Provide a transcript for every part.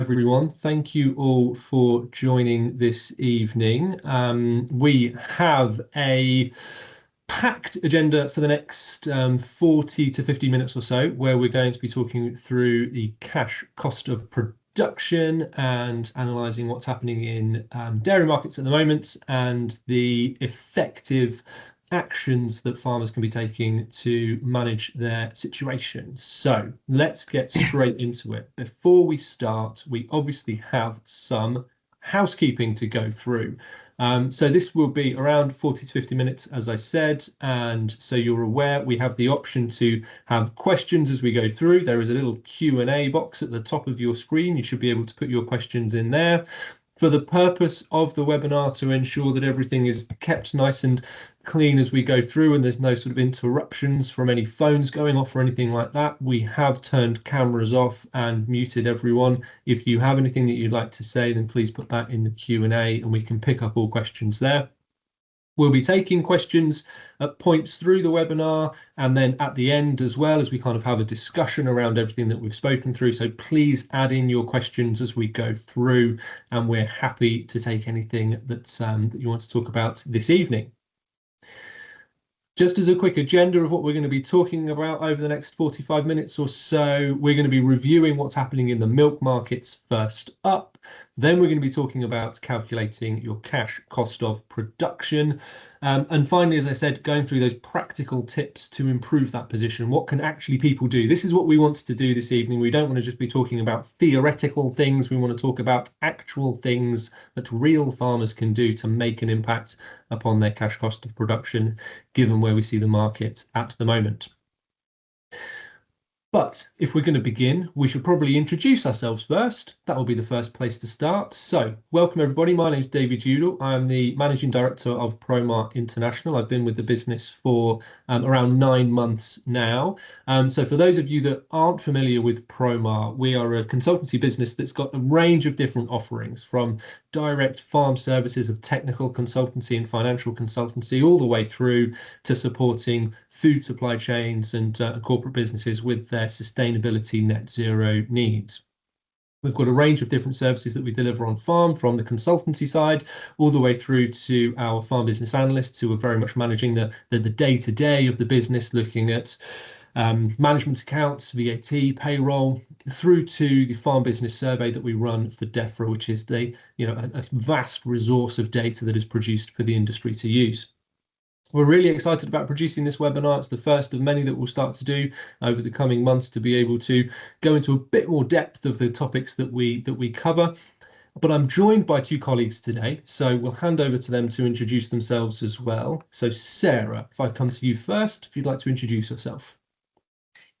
Everyone, thank you all for joining this evening. We have a packed agenda for the next 40 to 50 minutes or so, where we're going to be talking through the cash cost of production and analysing what's happening in dairy markets at the moment and the effective actions that farmers can be taking to manage their situation. So let's get straight into it. Before we start, we obviously have some housekeeping to go through. So this will be around 40 to 50 minutes, as I said, and so you're aware we have the option to have questions as we go through. There is a little Q&A box at the top of your screen. You should be able to put your questions in there. For the purpose of the webinar, to ensure that everything is kept nice and clean as we go through and there's no sort of interruptions from any phones going off or anything like that, we have turned cameras off and muted everyone. If you have anything that you'd like to say, then please put that in the Q&A and we can pick up all questions there. We'll be taking questions at points through the webinar and then at the end as well, as we kind of have a discussion around everything that we've spoken through. So please add in your questions as we go through, and we're happy to take anything that you want to talk about this evening. Just as a quick agenda of what we're going to be talking about over the next 45 minutes or so, we're going to be reviewing what's happening in the milk markets first up. Then we're going to be talking about calculating your cash cost of production. And finally, as I said, going through those practical tips to improve that position. What can actually people do? This is what we want to do this evening. We don't want to just be talking about theoretical things. We want to talk about actual things that real farmers can do to make an impact upon their cash cost of production, given where we see the market at the moment. But if we're going to begin, we should probably introduce ourselves first. That will be the first place to start. So welcome everybody. My name is David Udall. I'm the Managing Director of Promar International. I've been with the business for around 9 months now. So for those of you that aren't familiar with Promar, we are a consultancy business that's got a range of different offerings, from direct farm services of technical consultancy and financial consultancy, all the way through to supporting food supply chains and corporate businesses with their sustainability net zero needs. We've got a range of different services that we deliver on farm, from the consultancy side all the way through to our farm business analysts, who are very much managing the day-to-day of the business, looking at management accounts, VAT, payroll, through to the farm business survey that we run for DEFRA, which is a vast resource of data that is produced for the industry to use. We're really excited about producing this webinar. It's the first of many that we'll start to do over the coming months, to be able to go into a bit more depth of the topics that we cover. But I'm joined by 2 colleagues today, so we'll hand over to them to introduce themselves as well. So Sarah, if I come to you first, if you'd like to introduce yourself.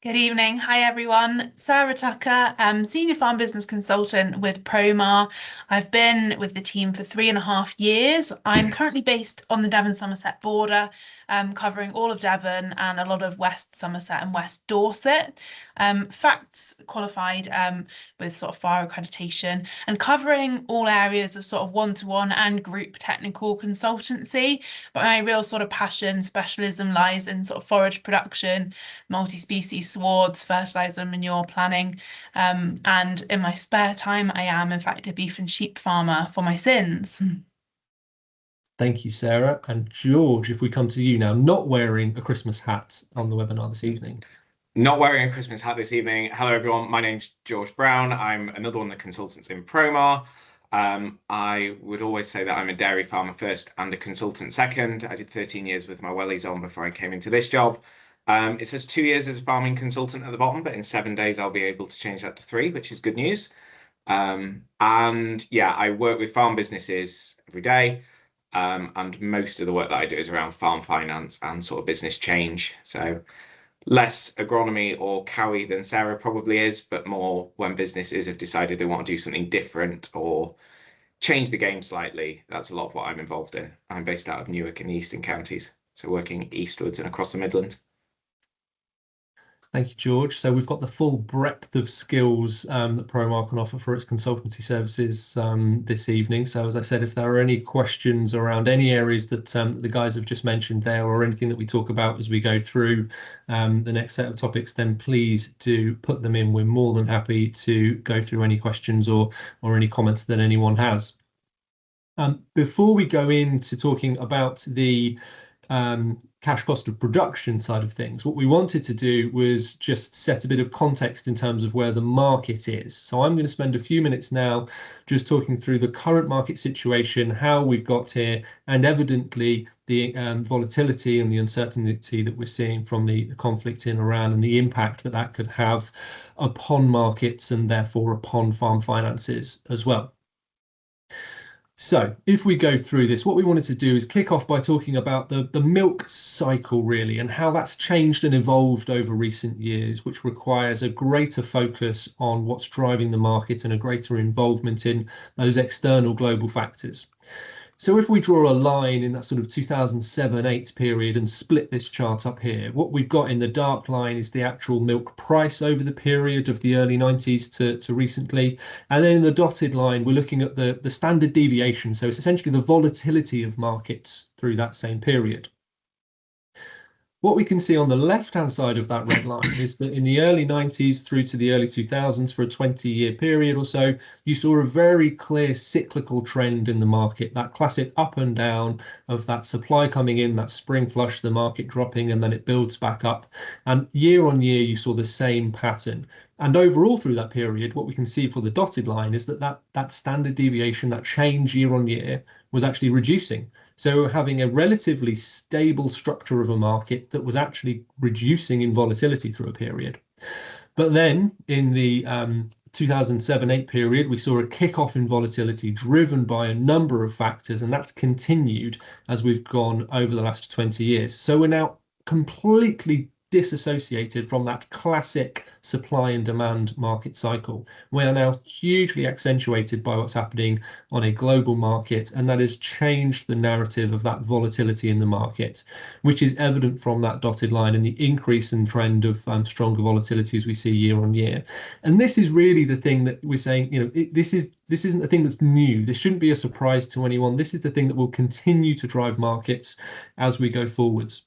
Good evening. Hi, everyone. Sarah Tucker, Senior Farm Business Consultant with Promar. I've been with the team for 3.5 years. I'm currently based on the Devon-Somerset border, covering all of Devon and a lot of West Somerset and West Dorset. Facts qualified with sort of FAR accreditation, and covering all areas of sort of one-to-one and group technical consultancy. But my real sort of passion, specialism lies in sort of forage production, multi-species swards, fertilizer, manure planning, and in my spare time I am in fact a beef and sheep farmer for my sins. Thank you, Sarah. And George, if we come to you now, not wearing a Christmas hat on the webinar this evening. Not wearing a Christmas hat this evening. Hello everyone, my name's George Brown. I'm another one of the consultants in Promar. I would always say that I'm a dairy farmer first and a consultant second. I did 13 years with my wellies on before I came into this job. It says 2 years as a farming consultant at the bottom, but in 7 days I'll be able to change that to 3, which is good news. And yeah, I work with farm businesses every day, and most of the work that I do is around farm finance and sort of business change. So less agronomy or cowie than Sarah probably is, but more when businesses have decided they want to do something different or change the game slightly. That's a lot of what I'm involved in. I'm based out of Newark in the Eastern Counties, so working eastwards and across the Midlands. Thank you, George. So we've got the full breadth of skills that Promar can offer for its consultancy services this evening. So as I said, if there are any questions around any areas that the guys have just mentioned there, or anything that we talk about as we go through the next set of topics, then please do put them in. We're more than happy to go through any questions or any comments that anyone has. Before we go into talking about the cash cost of production side of things, what we wanted to do was just set a bit of context in terms of where the market is. So I'm going to spend a few minutes now just talking through the current market situation, how we've got here, and evidently the volatility and the uncertainty that we're seeing from the conflict in Iran and the impact that that could have upon markets and therefore upon farm finances as well. So if we go through this, what we wanted to do is kick off by talking about the milk cycle, really, and how that's changed and evolved over recent years, which requires a greater focus on what's driving the market and a greater involvement in those external global factors. So if we draw a line in that sort of 2007-8 period and split this chart up here, what we've got in the dark line is the actual milk price over the period of the early 90s to recently. And then in the dotted line, we're looking at the standard deviation. So it's essentially the volatility of markets through that same period. What we can see on the left-hand side of that red line is that in the early 90s through to the early 2000s, for a 20-year period or so, you saw a very clear cyclical trend in the market, that classic up and down of that supply coming in, that spring flush, the market dropping, and then it builds back up. And year on year, you saw the same pattern. And overall through that period, what we can see for the dotted line is that standard deviation, that change year on year, was actually reducing. So having a relatively stable structure of a market that was actually reducing in volatility through a period. But then in the 2007-8 period, we saw a kickoff in volatility driven by a number of factors, and that's continued as we've gone over the last 20 years. So we're now completely disassociated from that classic supply and demand market cycle. We are now hugely accentuated by what's happening on a global market, and that has changed the narrative of that volatility in the market, which is evident from that dotted line and the increase in trend of stronger volatility as we see year on year. And this is really the thing that we're saying, this isn't a thing that's new. This shouldn't be a surprise to anyone. This is the thing that will continue to drive markets as we go forwards.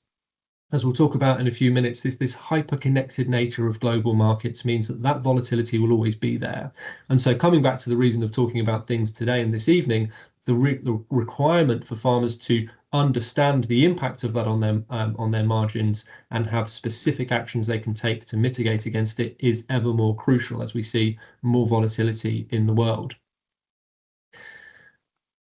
As we'll talk about in a few minutes, this hyper-connected nature of global markets means that volatility will always be there. And so coming back to the reason of talking about things today and this evening, the requirement for farmers to understand the impact of that on their margins and have specific actions they can take to mitigate against it is ever more crucial as we see more volatility in the world.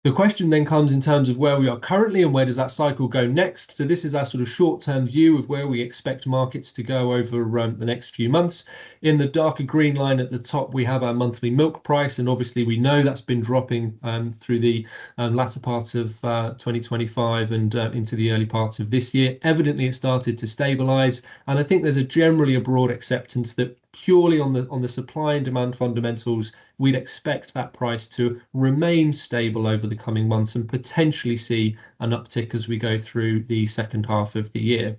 The question then comes in terms of where we are currently and where does that cycle go next. So this is our sort of short-term view of where we expect markets to go over the next few months. In the darker green line at the top, we have our monthly milk price, and obviously we know that's been dropping through the latter part of 2025 and into the early part of this year. Evidently, it started to stabilize, and I think there's a broad acceptance that purely on the supply and demand fundamentals, we'd expect that price to remain stable over the coming months and potentially see an uptick as we go through the second half of the year.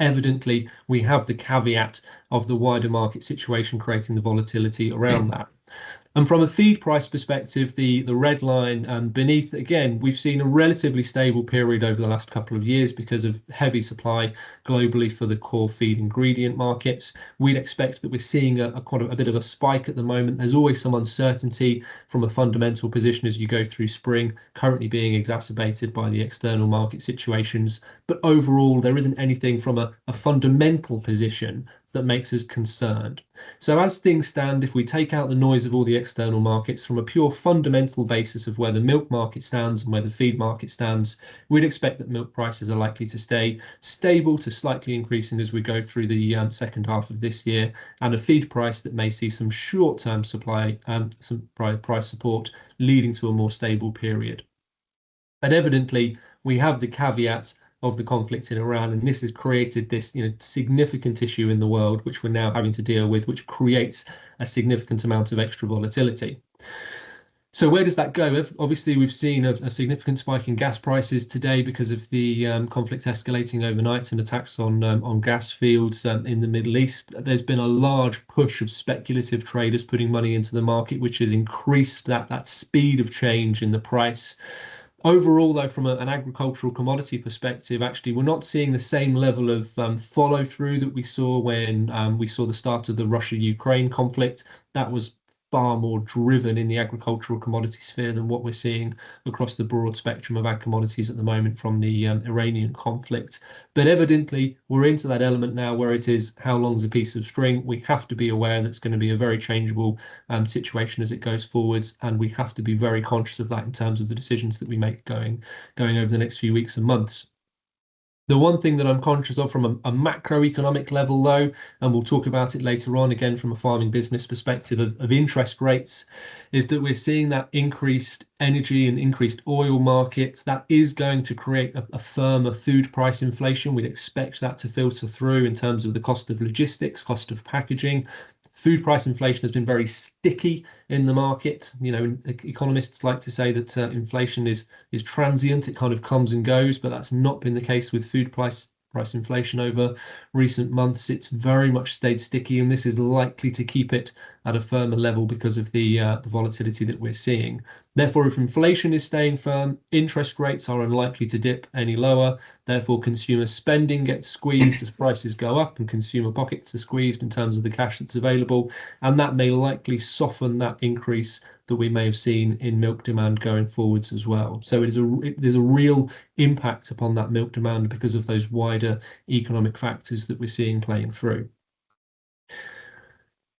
Evidently, we have the caveat of the wider market situation creating the volatility around that. And from a feed price perspective, the red line beneath, again, we've seen a relatively stable period over the last couple of years because of heavy supply globally for the core feed ingredient markets. We'd expect that we're seeing a bit of a spike at the moment. There's always some uncertainty from a fundamental position as you go through spring, currently being exacerbated by the external market situations. But overall, there isn't anything from a fundamental position that makes us concerned. So as things stand, if we take out the noise of all the external markets from a pure fundamental basis of where the milk market stands and where the feed market stands, we'd expect that milk prices are likely to stay stable to slightly increasing as we go through the second half of this year, and a feed price that may see some short-term supply, some price support leading to a more stable period. And evidently, we have the caveat of the conflict in Iran, and this has created this significant issue in the world, which we're now having to deal with, which creates a significant amount of extra volatility. So where does that go? Obviously, we've seen a significant spike in gas prices today because of the conflict escalating overnight and attacks on gas fields in the Middle East. There's been a large push of speculative traders putting money into the market, which has increased that speed of change in the price. Overall, though, from an agricultural commodity perspective, actually, we're not seeing the same level of follow through that we saw when we saw the start of the Russia-Ukraine conflict. That was far more driven in the agricultural commodity sphere than what we're seeing across the broad spectrum of ag commodities at the moment from the Iranian conflict. But evidently, we're into that element now where it is how long's a piece of string. We have to be aware that's going to be a very changeable situation as it goes forwards, and we have to be very conscious of that in terms of the decisions that we make going over the next few weeks and months. The one thing that I'm conscious of from a macroeconomic level, though, and we'll talk about it later on, again, from a farming business perspective of interest rates, is that we're seeing that increased energy and increased oil markets. That is going to create a firmer food price inflation. We'd expect that to filter through in terms of the cost of logistics, cost of packaging. Food price inflation has been very sticky in the market. You know, economists like to say that inflation is transient. It kind of comes and goes, but that's not been the case with food price inflation over recent months. It's very much stayed sticky, and this is likely to keep it at a firmer level because of the volatility that we're seeing. Therefore, if inflation is staying firm, interest rates are unlikely to dip any lower. Therefore, consumer spending gets squeezed as prices go up and consumer pockets are squeezed in terms of the cash that's available. And that may likely soften that increase that we may have seen in milk demand going forwards as well. So there's a real impact upon that milk demand because of those wider economic factors that we're seeing playing through.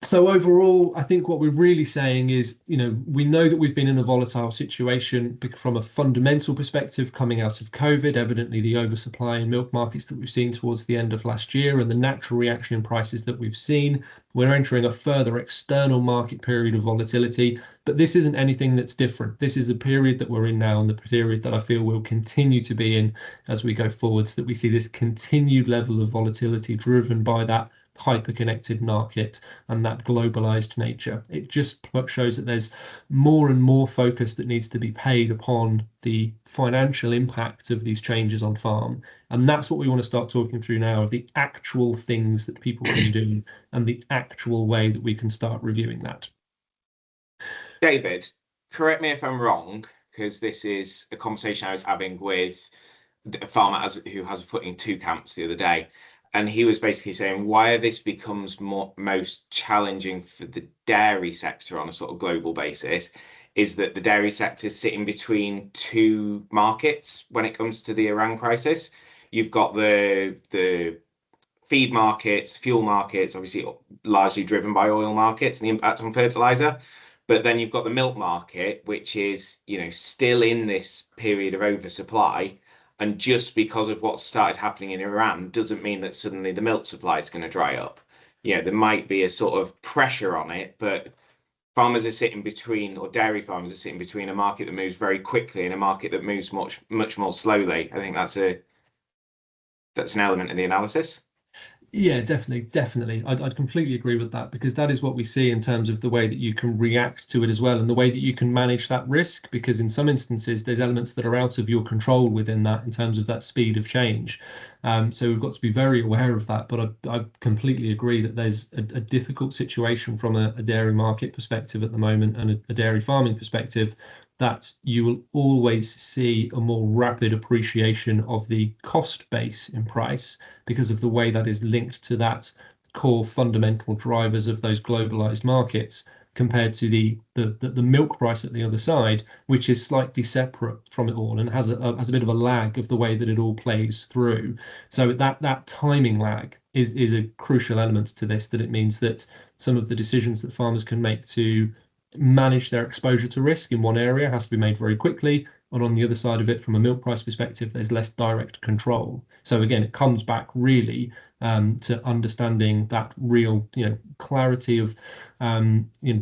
So overall, I think what we're really saying is, you know, we know that we've been in a volatile situation from a fundamental perspective coming out of COVID, evidently the oversupply in milk markets that we've seen towards the end of last year and the natural reaction in prices that we've seen. We're entering a further external market period of volatility, but this isn't anything that's different. This is the period that we're in now and the period that I feel we'll continue to be in as we go forwards, that we see this continued level of volatility driven by that hyper-connected market and that globalized nature. It just shows that there's more and more focus that needs to be paid upon the financial impact of these changes on farm. And that's what we want to start talking through now, of the actual things that people can do and the actual way that we can start reviewing that. David, correct me if I'm wrong, because this is a conversation I was having with a farmer who has a foot in two camps the other day. And he was basically saying why this becomes most challenging for the dairy sector on a sort of global basis is that the dairy sector is sitting between two markets when it comes to the Iran crisis. You've got the feed markets, fuel markets, obviously largely driven by oil markets and the impact on fertilizer. But then you've got the milk market, which is, you know, still in this period of oversupply. And just because of what started happening in Iran doesn't mean that suddenly the milk supply is going to dry up. Yeah, there might be a sort of pressure on it, but farmers are sitting between, or dairy farmers are sitting between a market that moves very quickly and a market that moves much more slowly. I think that's an element of the analysis. Yeah, definitely. I'd completely agree with that, because that is what we see in terms of the way that you can react to it as well, and the way that you can manage that risk, because in some instances there's elements that are out of your control within that in terms of that speed of change. So we've got to be very aware of that. But I completely agree that there's a difficult situation from a dairy market perspective at the moment and a dairy farming perspective, that you will always see a more rapid appreciation of the cost base in price because of the way that is linked to that core fundamental drivers of those globalized markets, compared to the milk price at the other side, which is slightly separate from it all and has a bit of a lag of the way that it all plays through. So that timing lag is a crucial element to this, that it means that some of the decisions that farmers can make to manage their exposure to risk in one area has to be made very quickly, and on the other side of it, from a milk price perspective, there's less direct control. So again, it comes back really to understanding that real, clarity of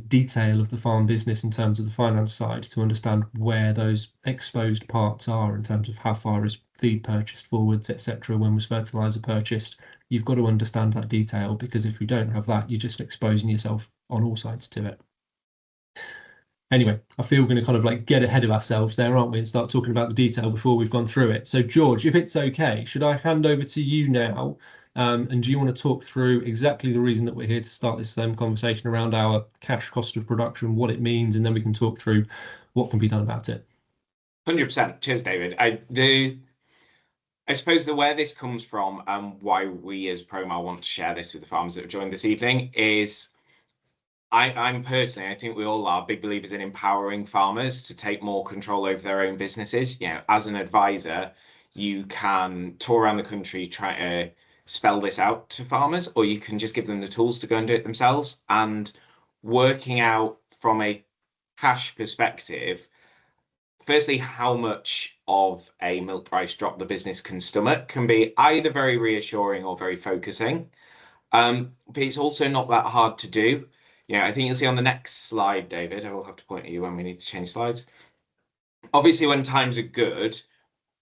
detail of the farm business in terms of the finance side, to understand where those exposed parts are in terms of how far is feed purchased forwards, etc. When was fertilizer purchased? You've got to understand that detail, because if you don't have that, you're just exposing yourself on all sides to it. Anyway, I feel we're going to kind of like get ahead of ourselves there, aren't we, and start talking about the detail before we've gone through it. So, George, if it's okay, should I hand over to you now? And do you want to talk through exactly the reason that we're here to start this conversation around our cash cost of production, what it means, and then we can talk through what can be done about it? 100%. Cheers, David. I suppose where this comes from and why we as Promar want to share this with the farmers that have joined this evening is I'm personally, I think we all are big believers in empowering farmers to take more control over their own businesses. You know, as an advisor, you can tour around the country, try to spell this out to farmers, or you can just give them the tools to go and do it themselves. And working out from a cash perspective, firstly, how much of a milk price drop the business can stomach can be either very reassuring or very focusing. But it's also not that hard to do. Yeah, I think you'll see on the next slide, David, I will have to point at you when we need to change slides. Obviously, when times are good,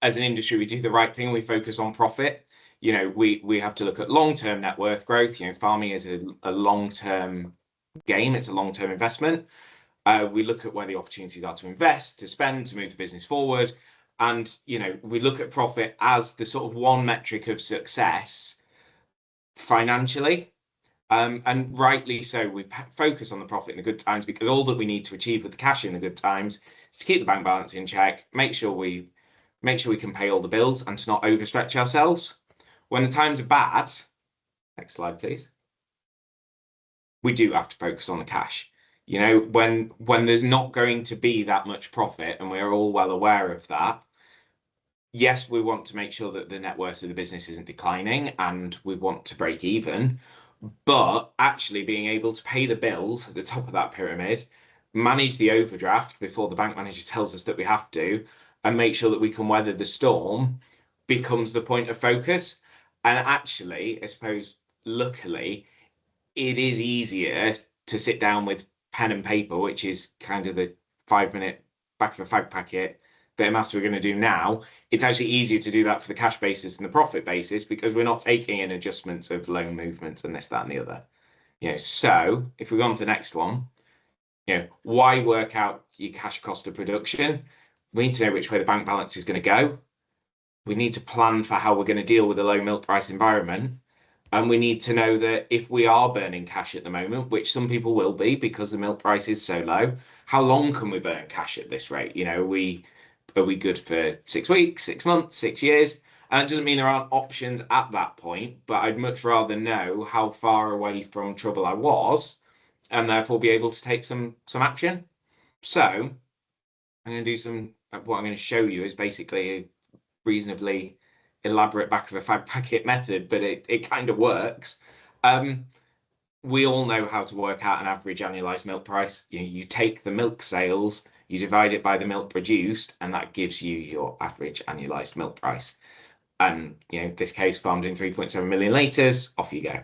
as an industry, we do the right thing. We focus on profit. You know, we have to look at long-term net worth growth. You know, farming is a long-term game. It's a long-term investment. We look at where the opportunities are to invest, to spend, to move the business forward. And, you know, we look at profit as the sort of one metric of success financially. And rightly so, we focus on the profit in the good times because all that we need to achieve with the cash in the good times is to keep the bank balance in check, make sure we can pay all the bills and to not overstretch ourselves. When the times are bad, next slide, please, we do have to focus on the cash. You know, when there's not going to be that much profit, and we're all well aware of that, yes, we want to make sure that the net worth of the business isn't declining and we want to break even, but actually being able to pay the bills at the top of that pyramid, manage the overdraft before the bank manager tells us that we have to, and make sure that we can weather the storm becomes the point of focus. And actually, I suppose, luckily, it is easier to sit down with pen and paper, which is kind of the 5-minute back of a fag packet bit of maths we're going to do now. It's actually easier to do that for the cash basis and the profit basis because we're not taking in adjustments of loan movements and this, that, and the other. You know, so if we go on to the next one, you know, why work out your cash cost of production? We need to know which way the bank balance is going to go. We need to plan for how we're going to deal with a low milk price environment. And we need to know that if we are burning cash at the moment, which some people will be because the milk price is so low, how long can we burn cash at this rate? You know, are we good for 6 weeks, 6 months, 6 years? And it doesn't mean there aren't options at that point, but I'd much rather know how far away from trouble I was and therefore be able to take some action. So I'm going to do what I'm going to show you is basically a reasonably elaborate back of a fag packet method, but it kind of works. We all know how to work out an average annualized milk price. You take the milk sales, you divide it by the milk produced, and that gives you your average annualized milk price. And in this case, farmed in 3.7 million litres, off you go.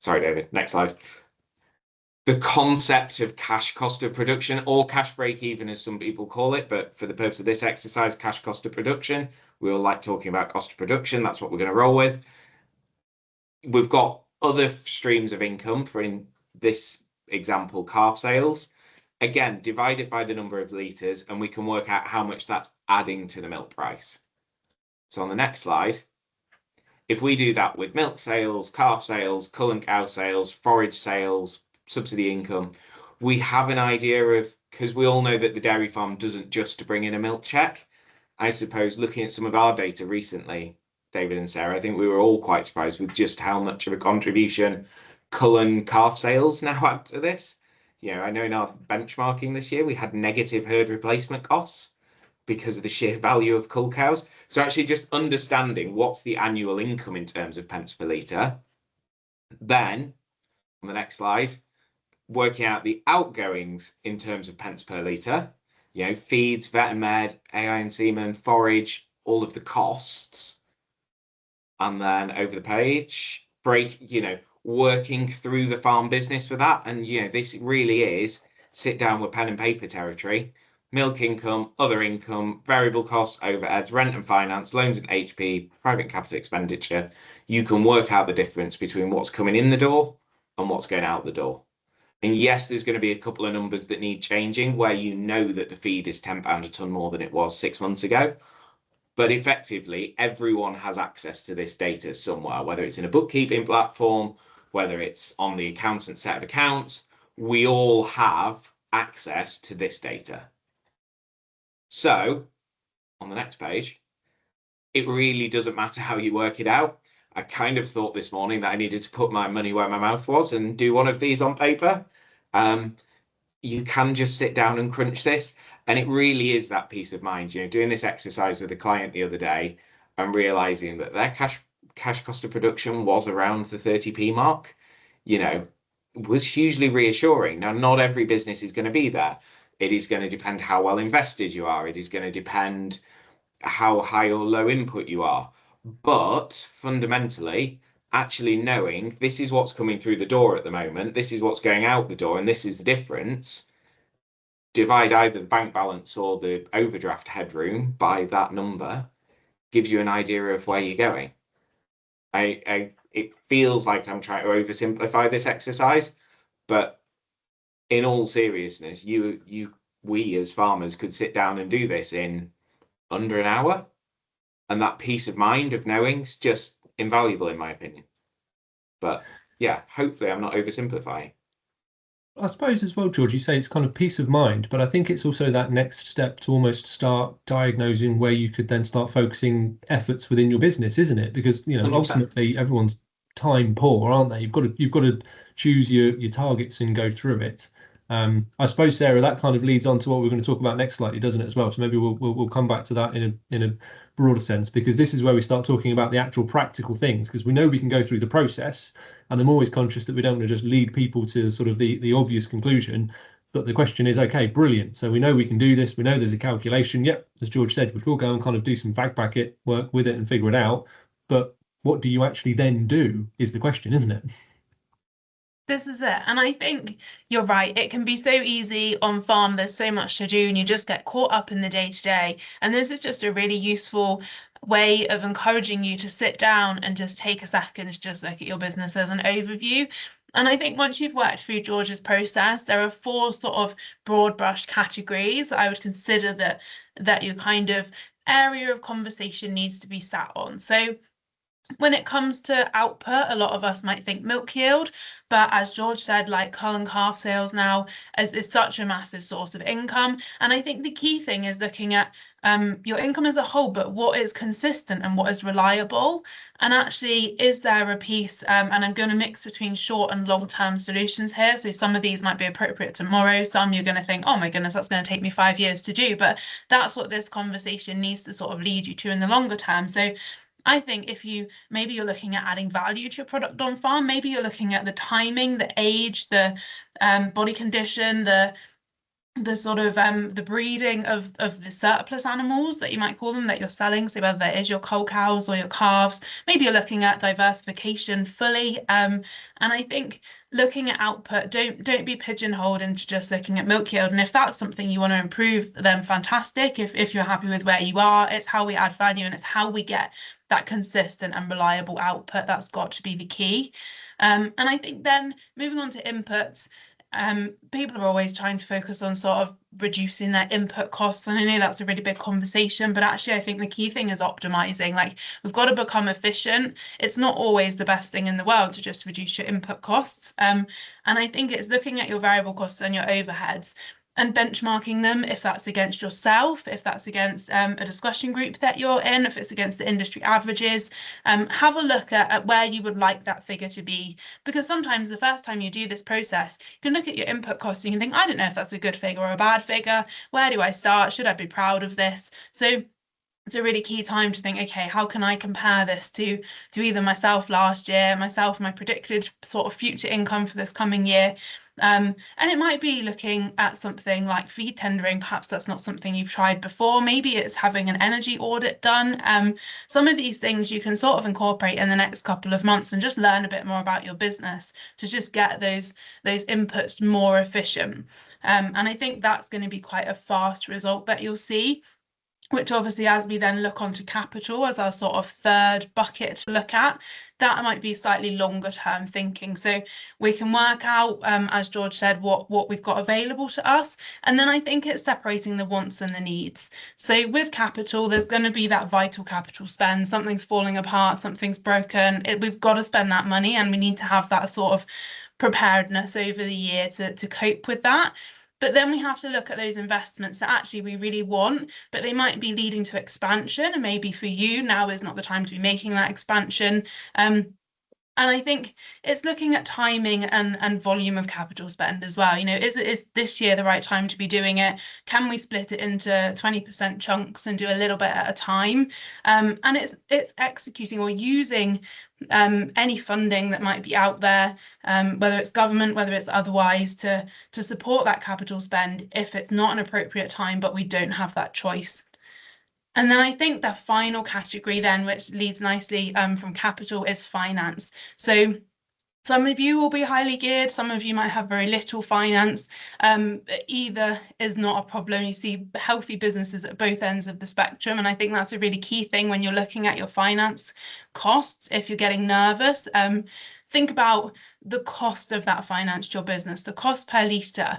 Sorry, David, next slide. The concept of cash cost of production, or cash break even as some people call it, but for the purpose of this exercise, cash cost of production, we all like talking about cost of production. That's what we're going to roll with. We've got other streams of income for, in this example, calf sales. Again, divide it by the number of litres and we can work out how much that's adding to the milk price. So on the next slide, if we do that with milk sales, calf sales, cull and cow sales, forage sales, subsidy income, we have an idea of, because we all know that the dairy farm doesn't just to bring in a milk check. I suppose looking at some of our data recently, David and Sarah, I think we were all quite surprised with just how much of a contribution cull and calf sales now add to this. I know in our benchmarking this year, we had negative herd replacement costs because of the sheer value of cull cows. So actually just understanding what's the annual income in terms of pence per litre. Then, on the next slide, working out the outgoings in terms of pence per litre. Feeds, vet and med, AI and semen, forage, all of the costs. And then over the page, working through the farm business for that. And, this really is sit down with pen and paper territory, milk income, other income, variable costs, overheads, rent and finance, loans and HP, private capital expenditure. You can work out the difference between what's coming in the door and what's going out the door. And yes, there's going to be a couple of numbers that need changing where you know that the feed is £10 a tonne more than it was 6 months ago. But effectively, everyone has access to this data somewhere, whether it's in a bookkeeping platform, whether it's on the accountant's set of accounts, we all have access to this data. So on the next page, it really doesn't matter how you work it out. I kind of thought this morning that I needed to put my money where my mouth was and do one of these on paper. You can just sit down and crunch this, and it really is that peace of mind. Doing this exercise with a client the other day and realizing that their cash cost of production was around the 30p mark, was hugely reassuring. Now, not every business is going to be there. It is going to depend how well invested you are. It is going to depend how high or low input you are. But fundamentally, actually knowing this is what's coming through the door at the moment, this is what's going out the door, and this is the difference. Divide either the bank balance or the overdraft headroom by that number, gives you an idea of where you're going. It feels like I'm trying to oversimplify this exercise, but in all seriousness, we as farmers could sit down and do this in under an hour, and that peace of mind of knowing is just invaluable in my opinion. But yeah, hopefully I'm not oversimplifying. I suppose as well, George, you say it's kind of peace of mind, but I think it's also that next step to almost start diagnosing where you could then start focusing efforts within your business, isn't it? Because 100%. Ultimately everyone's time poor, aren't they? You've got to choose your targets and go through it. I suppose, Sarah, that kind of leads on to what we're going to talk about next slightly, doesn't it, as well? So maybe we'll come back to that in a broader sense, because this is where we start talking about the actual practical things, because we know we can go through the process, and I'm always conscious that we don't want to just lead people to sort of the obvious conclusion. But the question is, okay, brilliant. So we know we can do this. We know there's a calculation. Yep, as George said, we could go and kind of do some fact bracket work with it and figure it out. But what do you actually then do is the question, isn't it? This is it. And I think you're right. It can be so easy on farm. There's so much to do and you just get caught up in the day to day. And this is just a really useful way of encouraging you to sit down and just take a second to just look at your business as an overview. And I think once you've worked through George's process, there are 4 sort of broad brush categories I would consider that your kind of area of conversation needs to be sat on. So when it comes to output, a lot of us might think milk yield, but as George said, like cull and calf sales now is such a massive source of income. And I think the key thing is looking at your income as a whole, but what is consistent and what is reliable. And actually, is there a piece, and I'm going to mix between short and long-term solutions here. So some of these might be appropriate tomorrow. Some you're going to think, oh my goodness, that's going to take me 5 years to do. But that's what this conversation needs to sort of lead you to in the longer term. So I think if maybe you're looking at adding value to your product on farm, maybe you're looking at the timing, the age, the body condition, the sort of the breeding of the surplus animals that you might call them that you're selling. So whether that is your cull cows or your calves, maybe you're looking at diversification fully. And I think looking at output, don't be pigeonholed into just looking at milk yield. And if that's something you want to improve, then fantastic. If you're happy with where you are, it's how we add value and it's how we get that consistent and reliable output. That's got to be the key. And I think then moving on to inputs, people are always trying to focus on sort of reducing their input costs. And I know that's a really big conversation, but actually I think the key thing is optimizing. Like we've got to become efficient. It's not always the best thing in the world to just reduce your input costs. And I think it's looking at your variable costs and your overheads and benchmarking them, if that's against yourself, if that's against a discussion group that you're in, if it's against the industry averages. Have a look at where you would like that figure to be, because sometimes the first time you do this process, you can look at your input costs and you can think, I don't know if that's a good figure or a bad figure. Where do I start? Should I be proud of this? So it's a really key time to think, okay, how can I compare this to either myself last year, my predicted sort of future income for this coming year. And it might be looking at something like feed tendering. Perhaps that's not something you've tried before. Maybe it's having an energy audit done. Some of these things you can sort of incorporate in the next couple of months and just learn a bit more about your business to just get those inputs more efficient. And I think that's going to be quite a fast result that you'll see. which obviously, as we then look onto capital as our sort of third bucket to look at, that might be slightly longer term thinking. So we can work out, as George said, what we've got available to us. And then I think it's separating the wants and the needs. So with capital, there's going to be that vital capital spend. Something's falling apart, something's broken. We've got to spend that money, and we need to have that sort of preparedness over the year to cope with that. But then we have to look at those investments that actually we really want, but they might be leading to expansion. And maybe for you, now is not the time to be making that expansion. And I think it's looking at timing and volume of capital spend as well. You know, is this year the right time to be doing it? Can we split it into 20% chunks and do a little bit at a time? And it's executing or using any funding that might be out there, whether it's government, whether it's otherwise, to support that capital spend if it's not an appropriate time, but we don't have that choice. And then I think the final category then, which leads nicely from capital, is finance. So some of you will be highly geared, some of you might have very little finance. Either is not a problem. You see healthy businesses at both ends of the spectrum. And I think that's a really key thing when you're looking at your finance costs. If you're getting nervous, think about the cost of that finance to your business, the cost per litre.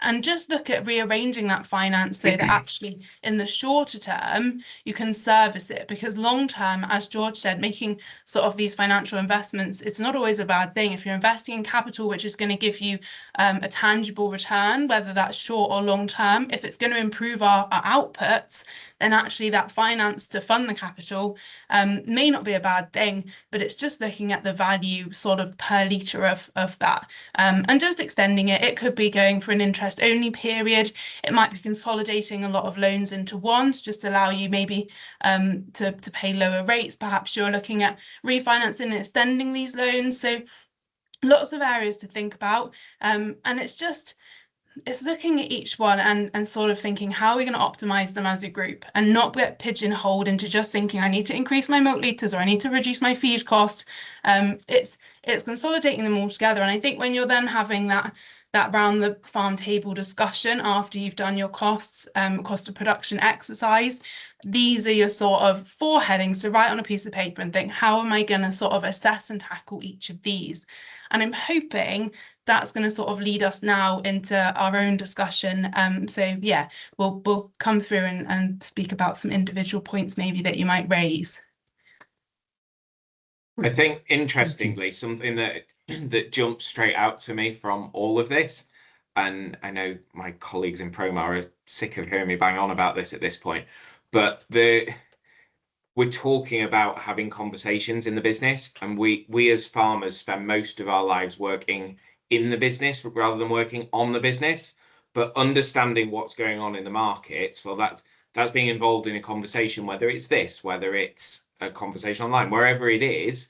And just look at rearranging that finance so that actually in the shorter term, you can service it. Because long term, as George said, making sort of these financial investments, it's not always a bad thing. If you're investing in capital, which is going to give you a tangible return, whether that's short or long term, if it's going to improve our outputs, then actually that finance to fund the capital may not be a bad thing, but it's just looking at the value sort of per litre of that. And just extending it. It could be going for an interest only period. It might be consolidating a lot of loans into one to just allow you maybe to pay lower rates. Perhaps you're looking at refinancing and extending these loans. So lots of areas to think about. And it's looking at each one and sort of thinking, how are we going to optimize them as a group and not get pigeonholed into just thinking I need to increase my milk litres or I need to reduce my feed cost. It's consolidating them all together. And I think when you're then having that round the farm table discussion after you've done your cost of production exercise, these are your sort of 4 headings to write on a piece of paper and think, how am I going to sort of assess and tackle each of these? And I'm hoping that's going to sort of lead us now into our own discussion. So yeah, we'll come through and speak about some individual points maybe that you might raise. I think interestingly, something that jumps straight out to me from all of this, and I know my colleagues in Promar are sick of hearing me bang on about this at this point, but we're talking about having conversations in the business, and we as farmers spend most of our lives working in the business rather than working on the business. But understanding what's going on in the markets, well, that's being involved in a conversation, whether it's this, whether it's a conversation online, wherever it is,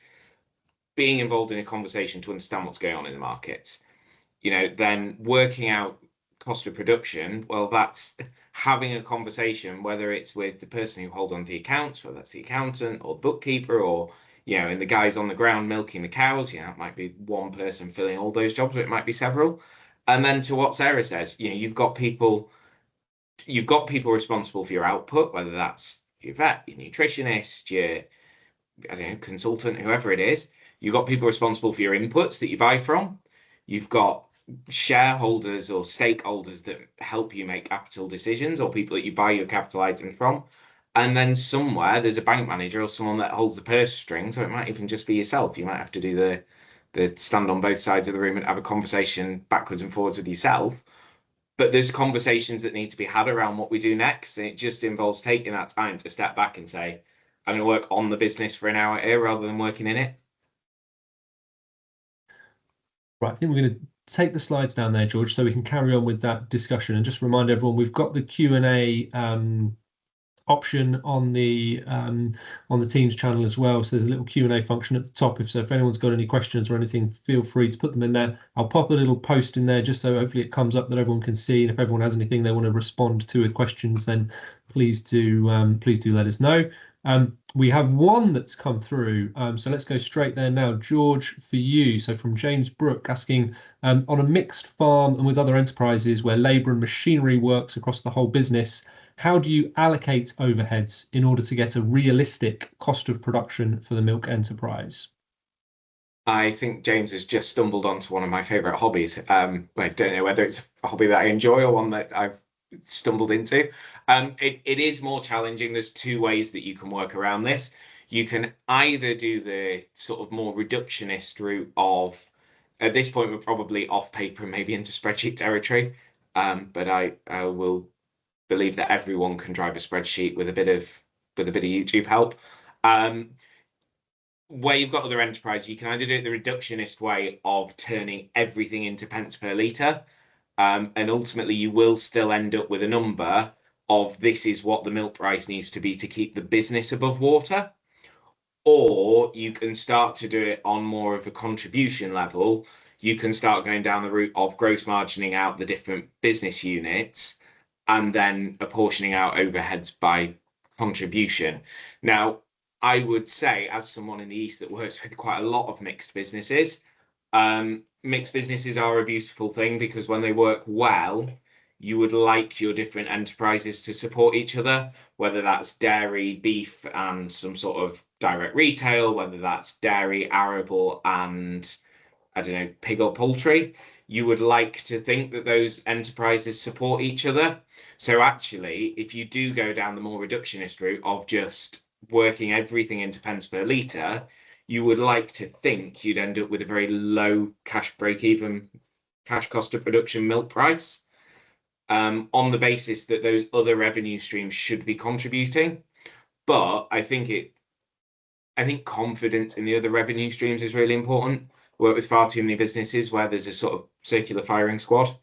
being involved in a conversation to understand what's going on in the markets. You know, then working out cost of production, well, that's having a conversation, whether it's with the person who holds on the accounts, whether that's the accountant or the bookkeeper, or, you know, and the guys on the ground milking the cows. You know, it might be one person filling all those jobs, or it might be several. And then to what Sarah says, you know, you've got people responsible for your output, whether that's your vet, your nutritionist, your, I don't know, consultant, whoever it is. You've got people responsible for your inputs that you buy from. You've got shareholders or stakeholders that help you make capital decisions, or people that you buy your capital items from. And then somewhere there's a bank manager or someone that holds the purse string. So it might even just be yourself. You might have to do the stand on both sides of the room and have a conversation backwards and forwards with yourself. But there's conversations that need to be had around what we do next. And it just involves taking that time to step back and say, I'm going to work on the business for an hour here rather than working in it. Right, I think we're going to take the slides down there, George, so we can carry on with that discussion. And just remind everyone, we've got the Q&A option on the Teams channel as well. So there's a little Q&A function at the top. If anyone's got any questions or anything, feel free to put them in there. I'll pop a little post in there just so hopefully it comes up that everyone can see. And if everyone has anything they want to respond to with questions, then please do let us know. We have one that's come through, so let's go straight there now. George, for you. So from James Brooke asking, on a mixed farm and with other enterprises where labour and machinery works across the whole business, how do you allocate overheads in order to get a realistic cost of production for the milk enterprise? I think James has just stumbled onto one of my favorite hobbies. I don't know whether it's a hobby that I enjoy or one that I've stumbled into. It is more challenging. There's two ways that you can work around this. You can either do the sort of more reductionist route of, at this point, we're probably off paper and maybe into spreadsheet territory. But I will believe that everyone can drive a spreadsheet with a bit of YouTube help. Where you've got other enterprises, you can either do it the reductionist way of turning everything into pence per litre, and ultimately you will still end up with a number of this is what the milk price needs to be to keep the business above water. Or you can start to do it on more of a contribution level. You can start going down the route of gross margining out the different business units and then apportioning out overheads by contribution. Now, I would say, as someone in the East that works with quite a lot of mixed businesses are a beautiful thing because when they work well, you would like your different enterprises to support each other, whether that's dairy, beef, and some sort of direct retail, whether that's dairy, arable, and I don't know, pig or poultry. You would like to think that those enterprises support each other. So actually, if you do go down the more reductionist route of just working everything into pence per litre, you would like to think you'd end up with a very low cash break-even, cash cost of production milk price, on the basis that those other revenue streams should be contributing. But I think confidence in the other revenue streams is really important. Work with far too many businesses where there's a sort of circular firing squad.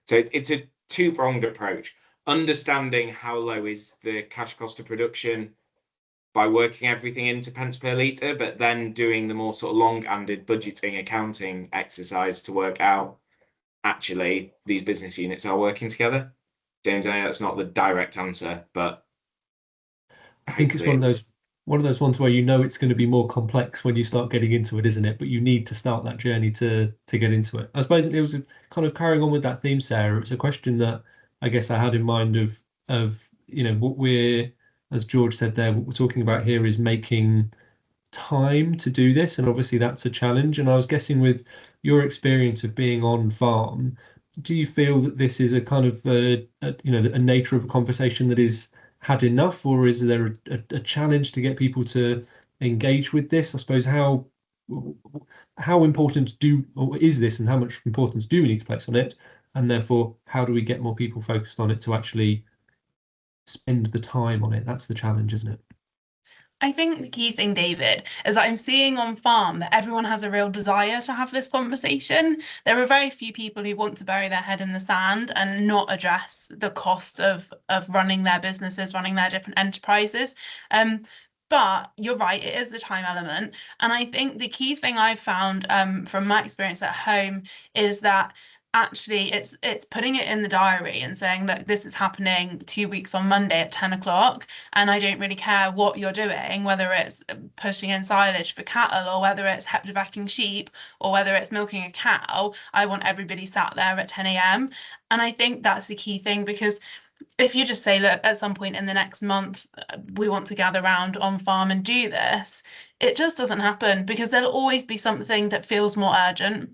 So it's a two-pronged approach. Understanding how low is the cash cost of production by working everything into pence per litre, but then doing the more sort of long-handed budgeting accounting exercise to work out actually these business units are working together. James, I know that's not the direct answer, but I think it's one of those ones where you know it's going to be more complex when you start getting into it, isn't it? But you need to start that journey to get into it. I suppose it was a kind of carrying on with that theme, Sarah. It's a question that I guess I had in mind of what we're, as George said there, what we're talking about here is making time to do this, and obviously that's a challenge. And I was guessing with your experience of being on farm, do you feel that this is a kind of a nature of a conversation that is had enough, or is there a challenge to get people to engage with this? I suppose how important is this, and how much importance do we need to place on it, and therefore how do we get more people focused on it to actually spend the time on it? That's the challenge, isn't it? I think the key thing, David, is that I'm seeing on farm that everyone has a real desire to have this conversation. There are very few people who want to bury their head in the sand and not address the cost of running their businesses, running their different enterprises. But you're right, it is the time element. And I think the key thing I've found from my experience at home is that actually it's putting it in the diary and saying, look, this is happening 2 weeks on Monday at 10 o'clock, and I don't really care what you're doing, whether it's pushing in silage for cattle or whether it's heptavacking sheep or whether it's milking a cow. I want everybody sat there at 10 a.m. And I think that's the key thing, because if you just say, look, at some point in the next month, we want to gather around on farm and do this, it just doesn't happen, because there'll always be something that feels more urgent.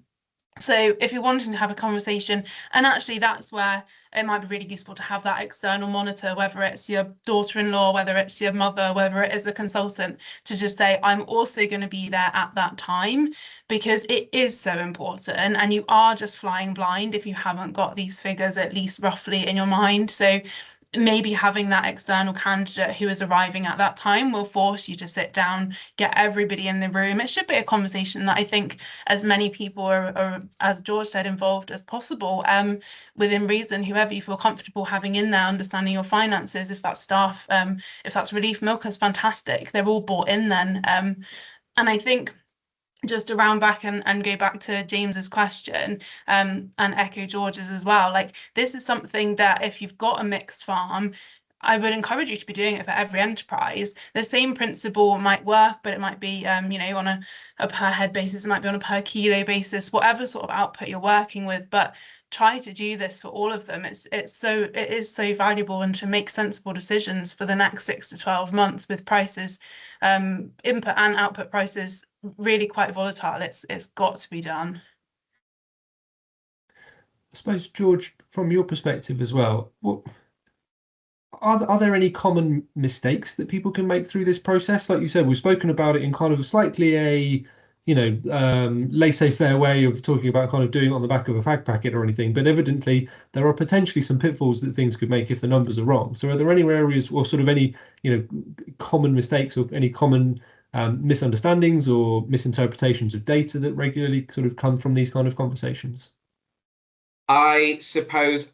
So if you're wanting to have a conversation, and actually that's where it might be really useful to have that external monitor, whether it's your daughter-in-law, whether it's your mother, whether it is a consultant, to just say, I'm also going to be there at that time, because it is so important, and you are just flying blind if you haven't got these figures at least roughly in your mind. So maybe having that external candidate who is arriving at that time will force you to sit down, get everybody in the room. It should be a conversation that I think as many people are, as George said, involved as possible, within reason, whoever you feel comfortable having in there, understanding your finances. If that's staff, if that's relief milkers, fantastic. They're all bought in then. And I think just to round back and go back to James's question, and echo George's as well, like this is something that if you've got a mixed farm, I would encourage you to be doing it for every enterprise. The same principle might work, but it might be, on a per head basis, it might be on a per kilo basis, whatever sort of output you're working with. But try to do this for all of them. It is so valuable, and to make sensible decisions for the next 6 to 12 months with prices, input and output prices really quite volatile. It's got to be done. I suppose, George, from your perspective as well, what are there any common mistakes that people can make through this process? Like you said, we've spoken about it in kind of slightly a, laissez-faire way of talking about kind of doing it on the back of a fag packet or anything, but evidently there are potentially some pitfalls that things could make if the numbers are wrong. So are there any areas or sort of any, common mistakes or any common misunderstandings or misinterpretations of data that regularly sort of come from these kind of conversations? I suppose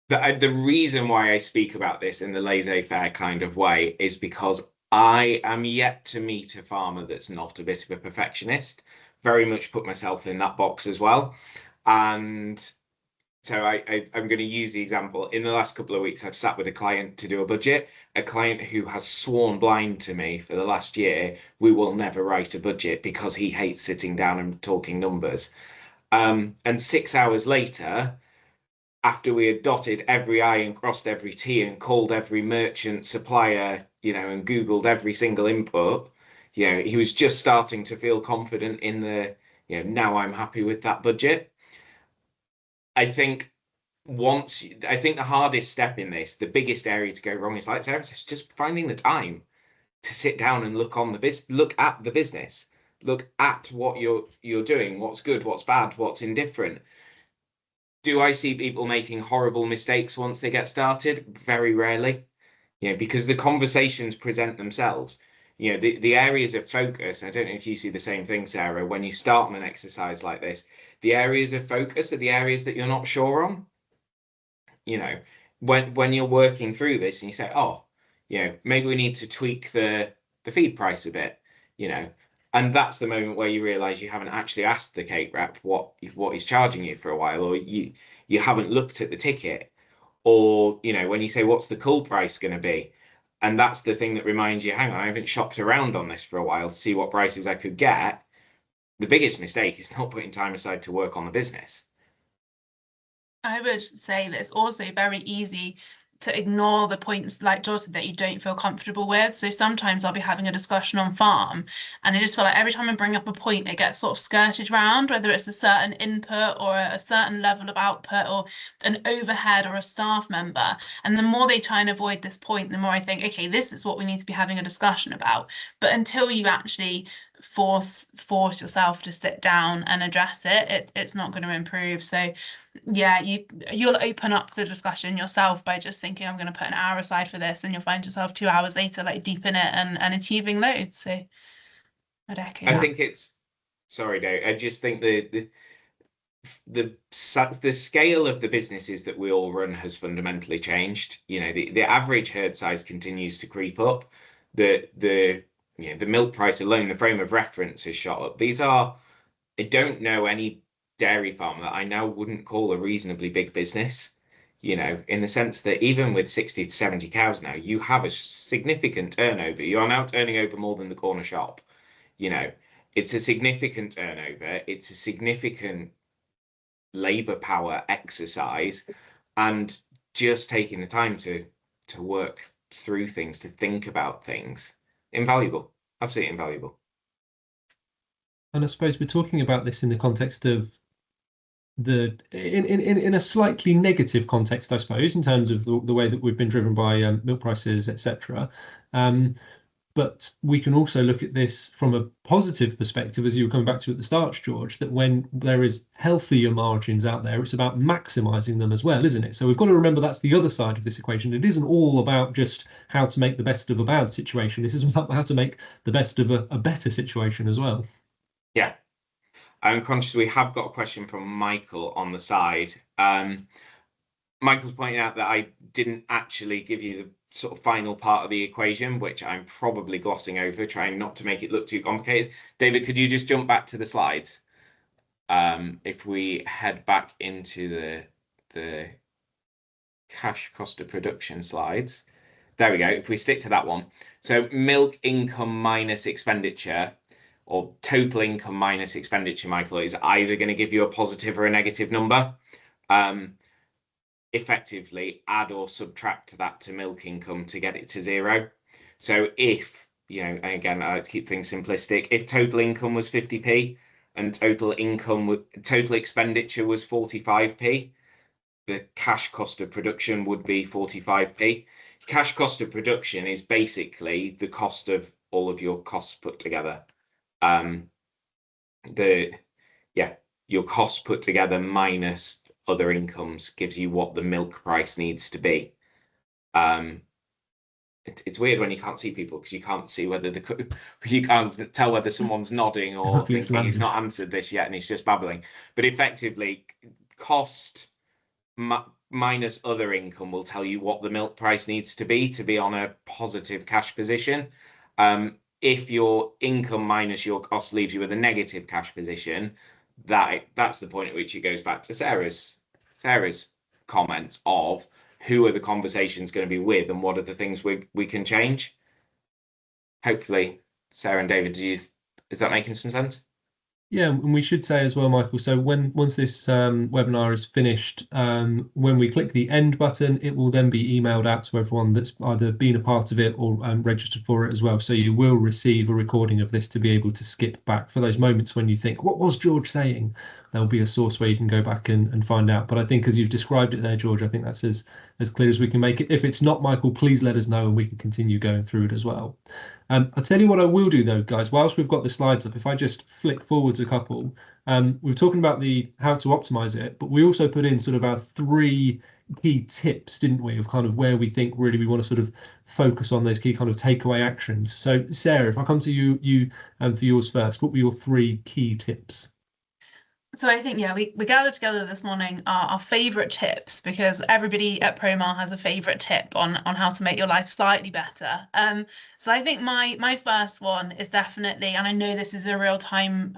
the reason why I speak about this in the laissez-faire kind of way is because I am yet to meet a farmer that's not a bit of a perfectionist. Very much put myself in that box as well. And so I'm going to use the example. In the last couple of weeks, I've sat with a client to do a budget, a client who has sworn blind to me for the last year, we will never write a budget because he hates sitting down and talking numbers. And 6 hours later, after we had dotted every I and crossed every T and called every merchant supplier, and Googled every single input, he was just starting to feel confident in now I'm happy with that budget. I think the hardest step in this, the biggest area to go wrong is, like Sarah says, just finding the time to sit down and look at the business, look at what you're doing, what's good, what's bad, what's indifferent. Do I see people making horrible mistakes once they get started? Very rarely, because the conversations present themselves. The areas of focus, I don't know if you see the same thing, Sarah, when you start on an exercise like this, the areas of focus are the areas that you're not sure on. When you're working through this and you say, oh, maybe we need to tweak the feed price a bit, and that's the moment where you realize you haven't actually asked the cake rep what he's charging you for a while, or you haven't looked at the ticket, or when you say, what's the cool price going to be, and that's the thing that reminds you, hang on, I haven't shopped around on this for a while to see what prices I could get. The biggest mistake is not putting time aside to work on the business. I would say that it's also very easy to ignore the points, like George said, that you don't feel comfortable with. So sometimes I'll be having a discussion on farm, and I just feel like every time I bring up a point, it gets sort of skirted around, whether it's a certain input or a certain level of output or an overhead or a staff member. And the more they try and avoid this point, the more I think, okay, this is what we need to be having a discussion about. But until you actually force yourself to sit down and address it, it's not going to improve. So yeah, you'll open up the discussion yourself by just thinking, I'm going to put an hour aside for this, and you'll find yourself 2 hours later like deep in it and achieving loads. So I'd echo I that. think it's sorry, Dave. I just think the scale of the businesses that we all run has fundamentally changed. The average herd size continues to creep up. The milk price alone, the frame of reference has shot up. I don't know any dairy farm that I now wouldn't call a reasonably big business. In the sense that even with 60 to 70 cows now, you have a significant turnover. You are now turning over more than the corner shop. It's a significant turnover. It's a significant labor power exercise, and just taking the time to work through things, to think about things, invaluable, absolutely invaluable. And I suppose we're talking about this in the context of in a slightly negative context, I suppose, in terms of the way that we've been driven by milk prices, etc. But we can also look at this from a positive perspective, as you were coming back to at the start, George, that when there is healthier margins out there, it's about maximizing them as well, isn't it? So we've got to remember that's the other side of this equation. It isn't all about just how to make the best of a bad situation. This is about how to make the best of a better situation as well. Yeah. I'm conscious we have got a question from Michael on the side. Michael's pointing out that I didn't actually give you the sort of final part of the equation, which I'm probably glossing over, trying not to make it look too complicated. David, could you just jump back to the slides? If we head back into the cash cost of production slides. There we go. If we stick to that one. So milk income minus expenditure, or total income minus expenditure, Michael, is either going to give you a positive or a negative number. Effectively add or subtract that to milk income to get it to zero. So if, and again, I keep things simplistic, if total income was 50p and total expenditure was 45p, the cash cost of production would be 45p. Cash cost of production is basically the cost of all of your costs put together. Your costs put together minus other incomes gives you what the milk price needs to be. It's weird when you can't see people because you can't see whether you can't tell whether someone's nodding or thinking he's not answered this yet and he's just babbling. But effectively, cost minus other income will tell you what the milk price needs to be on a positive cash position. If your income minus your cost leaves you with a negative cash position, that's the point at which it goes back to Sarah's comments of who are the conversations going to be with and what are the things we can change. Hopefully, Sarah and David, is that making some sense? Yeah, and we should say as well, Michael, so once this webinar is finished, when we click the end button, it will then be emailed out to everyone that's either been a part of it or registered for it as well. So you will receive a recording of this to be able to skip back for those moments when you think, what was George saying? There'll be a source where you can go back and find out. But I think as you've described it there, George, I think that's as clear as we can make it. If it's not, Michael, please let us know and we can continue going through it as well. I'll tell you what I will do though, guys, whilst we've got the slides up, if I just flick forwards a couple, we're talking about the how to optimize it, but we also put in sort of our 3 key tips, didn't we, of kind of where we think really we want to sort of focus on those key kind of takeaway actions. So Sarah, if I come to you for yours first, what were your 3 key tips? So I think, we gathered together this morning our favourite tips because everybody at Promar has a favourite tip on how to make your life slightly better. So I think my first one is definitely, and I know this is a real time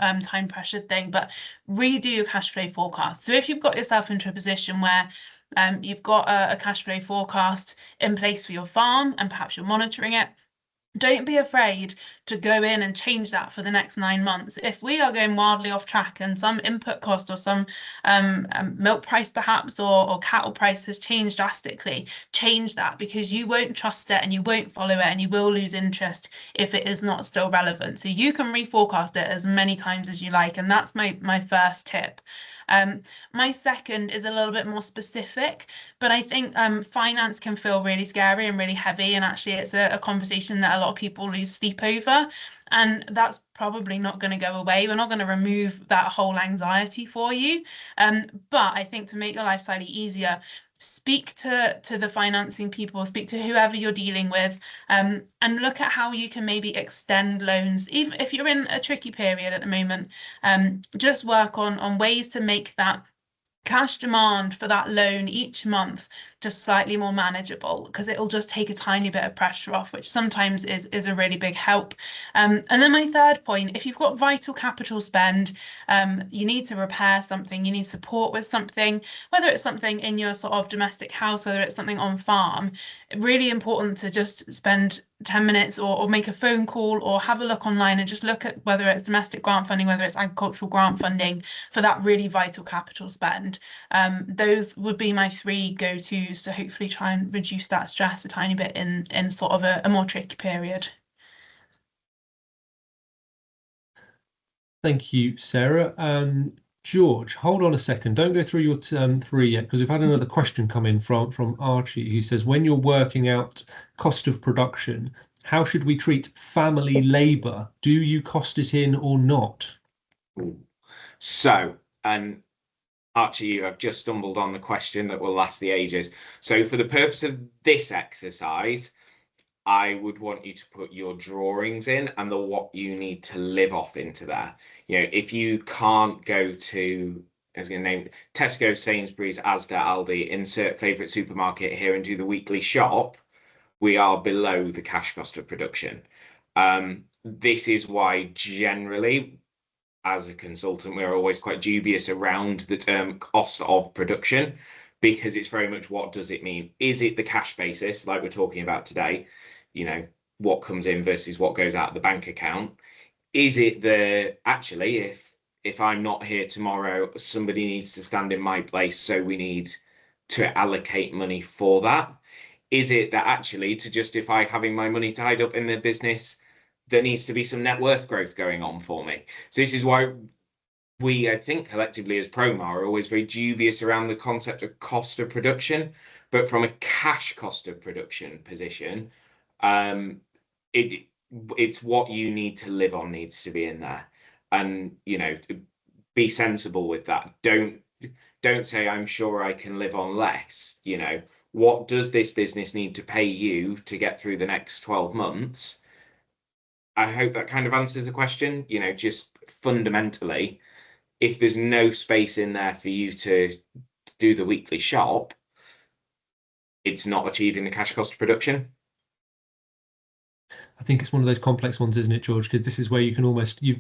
pressured thing, but really do your cash flow forecast. So if you've got yourself into a position where you've got a cash flow forecast in place for your farm and perhaps you're monitoring it, don't be afraid to go in and change that for the next 9 months. If we are going wildly off track and some input cost or some milk price perhaps or cattle price has changed drastically, change that because you won't trust it and you won't follow it and you will lose interest if it is not still relevant. So you can reforecast it as many times as you like, and that's my first tip. My second is a little bit more specific, but I think finance can feel really scary and really heavy, and actually it's a conversation that a lot of people lose sleep over, and that's probably not going to go away. We're not going to remove that whole anxiety for you, but I think to make your life slightly easier, speak to the financing people, speak to whoever you're dealing with, and look at how you can maybe extend loans. Even if you're in a tricky period at the moment, just work on ways to make that cash demand for that loan each month just slightly more manageable, because it'll just take a tiny bit of pressure off, which sometimes is a really big help. And then my third point, if you've got vital capital spend, you need to repair something, you need support with something, whether it's something in your sort of domestic house, whether it's something on farm, really important to just spend 10 minutes or make a phone call or have a look online and just look at whether it's domestic grant funding, whether it's agricultural grant funding for that really vital capital spend. Those would be my 3 go-tos to hopefully try and reduce that stress a tiny bit in sort of a more tricky period. Thank you, Sarah. George, hold on a second. Don't go through your 3 yet, because we've had another question come in from Archie, who says, when you're working out cost of production, how should we treat family labour? Do you cost it in or not? So, Archie, you have just stumbled on the question that will last the ages. So for the purpose of this exercise, I would want you to put your drawings in and what you need to live off into there. If you can't go to, I was going to name Tesco, Sainsbury's, Asda, Aldi, insert favourite supermarket here and do the weekly shop, we are below the cash cost of production. This is why generally, as a consultant, we're always quite dubious around the term cost of production, because it's very much what does it mean? Is it the cash basis, like we're talking about today? What comes in versus what goes out of the bank account? is it actually, if I'm not here tomorrow, somebody needs to stand in my place, so we need to allocate money for that? Is it that actually, to justify having my money tied up in the business, there needs to be some net worth growth going on for me? So this is why we, I think, collectively as Promar are always very dubious around the concept of cost of production, but from a cash cost of production position, it it's what you need to live on needs to be in there, and be sensible with that. Don't say I'm sure I can live on less. What does this business need to pay you to get through the next 12 months? I hope that kind of answers the question. Just fundamentally, if there's no space in there for you to do the weekly shop, it's not achieving the cash cost of production. I think it's one of those complex ones, isn't it, George? Because this is where you can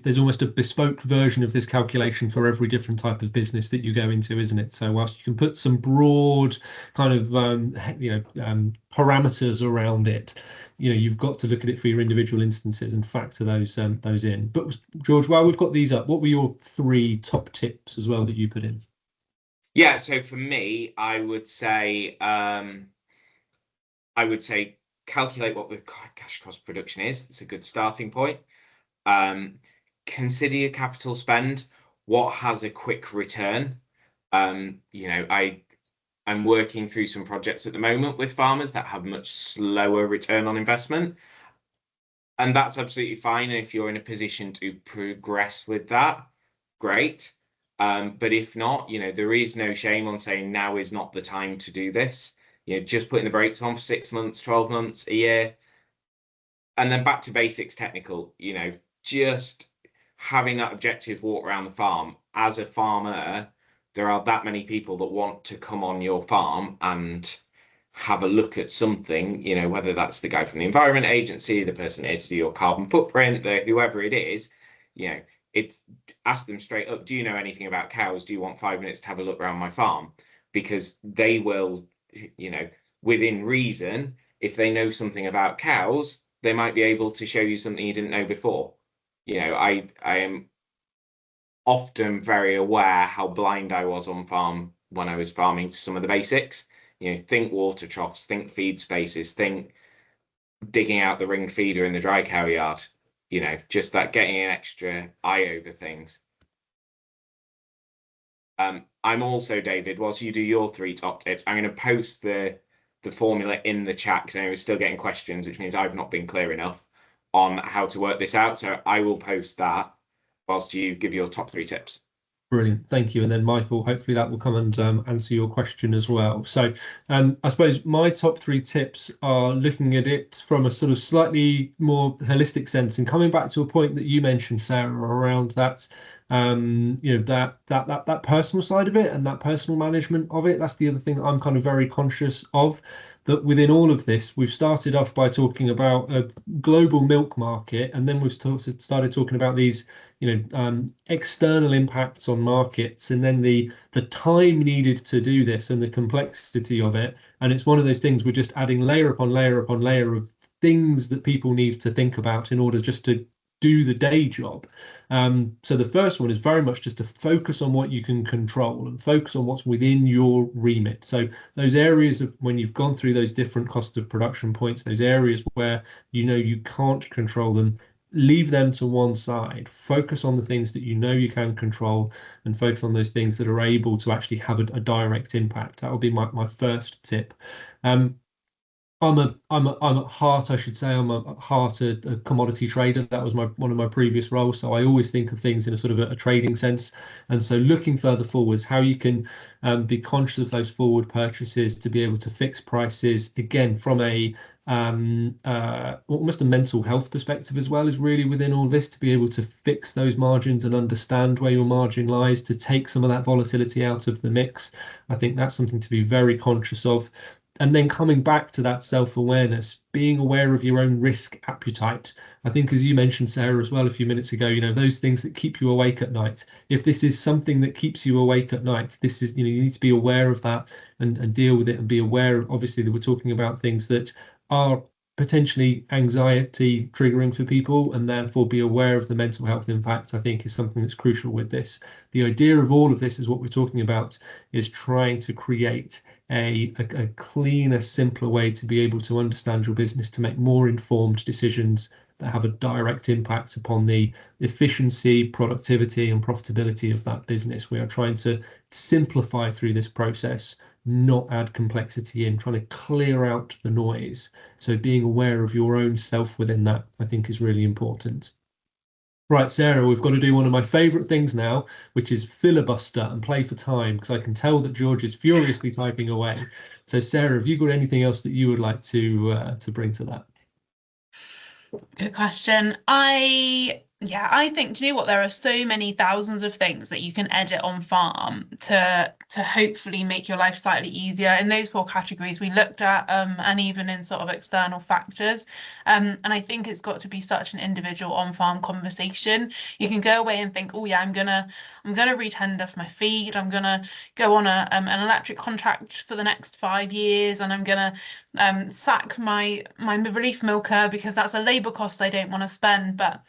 there's almost a bespoke version of this calculation for every different type of business that you go into, isn't it? So whilst you can put some broad kind of parameters around it, you've got to look at it for your individual instances and factor those in. But George, while we've got these up, what were your 3 top tips as well that you put in? Yeah, so for me, I would say calculate what the cash cost production is. It's a good starting point. Consider your capital spend. What has a quick return? I'm working through some projects at the moment with farmers that have much slower return on investment. And that's absolutely fine. And if you're in a position to progress with that, great. But if not, there is no shame on saying now is not the time to do this. Just putting the brakes on for 6 months, 12 months, a year. And then back to basics technical, just having that objective walk around the farm. As a farmer, there are that many people that want to come on your farm and have a look at something, whether that's the guy from the Environment Agency, the person here to do your carbon footprint, whoever it is, it's ask them straight up, do you know anything about cows? Do you want 5 minutes to have a look around my farm? Because they will, within reason, if they know something about cows, they might be able to show you something you didn't know before. I am often very aware how blind I was on farm when I was farming to some of the basics. Think water troughs, think feed spaces, think digging out the ring feeder in the dry cow yard. Just that getting an extra eye over things. I'm also, David, whilst you do your 3 top tips, I'm going to post the formula in the chat because I was still getting questions, which means I've not been clear enough on how to work this out. So I will post that whilst you give your top 3 tips. Brilliant, thank you. And then Michael, hopefully that will come and answer your question as well. So I suppose my top 3 tips are looking at it from a sort of slightly more holistic sense and coming back to a point that you mentioned, Sarah, around that that personal side of it and that personal management of it. That's the other thing I'm kind of very conscious of, that within all of this, we've started off by talking about a global milk market, and then we've started talking about these external impacts on markets, and then the time needed to do this and the complexity of it. And it's one of those things we're just adding layer upon layer upon layer of things that people need to think about in order just to do the day job. So the first one is very much just to focus on what you can control and focus on what's within your remit. So those areas of when you've gone through those different cost of production points, those areas where you can't control them, leave them to one side. Focus on the things that you can control, and focus on those things that are able to actually have a direct impact. That would be my first tip. I'm at heart, I should say, I'm at heart a commodity trader. That was one of my previous roles. So I always think of things in a sort of a trading sense. And so looking further forwards, how you can be conscious of those forward purchases to be able to fix prices, again, from a almost a mental health perspective as well, is really within all this, to be able to fix those margins and understand where your margin lies, to take some of that volatility out of the mix. I think that's something to be very conscious of. And then coming back to that self-awareness, being aware of your own risk appetite. I think, as you mentioned, Sarah, as well a few minutes ago, those things that keep you awake at night. If this is something that keeps you awake at night, this is, you need to be aware of that and deal with it, and be aware, obviously, that we're talking about things that are potentially anxiety triggering for people, and therefore be aware of the mental health impact, I think is something that's crucial with this. The idea of all of this is what we're talking about is trying to create a cleaner, simpler way to be able to understand your business, to make more informed decisions that have a direct impact upon the efficiency, productivity, and profitability of that business. We are trying to simplify through this process, not add complexity in, trying to clear out the noise. So being aware of your own self within that, I think, is really important. Right, Sarah, we've got to do one of my favorite things now, which is filibuster and play for time, because I can tell that George is furiously typing away. So Sarah, have you got anything else that you would like to bring to that? Good question. I think, do you know what? There are so many thousands of things that you can edit on farm to hopefully make your life slightly easier. In those four categories we looked at, and even in sort of external factors. And I think it's got to be such an individual on-farm conversation. You can go away and think, oh yeah, I'm gonna retender for my feed. I'm gonna go on an electric contract for the next 5 years, and I'm gonna sack my relief milker because that's a labour cost I don't want to spend. But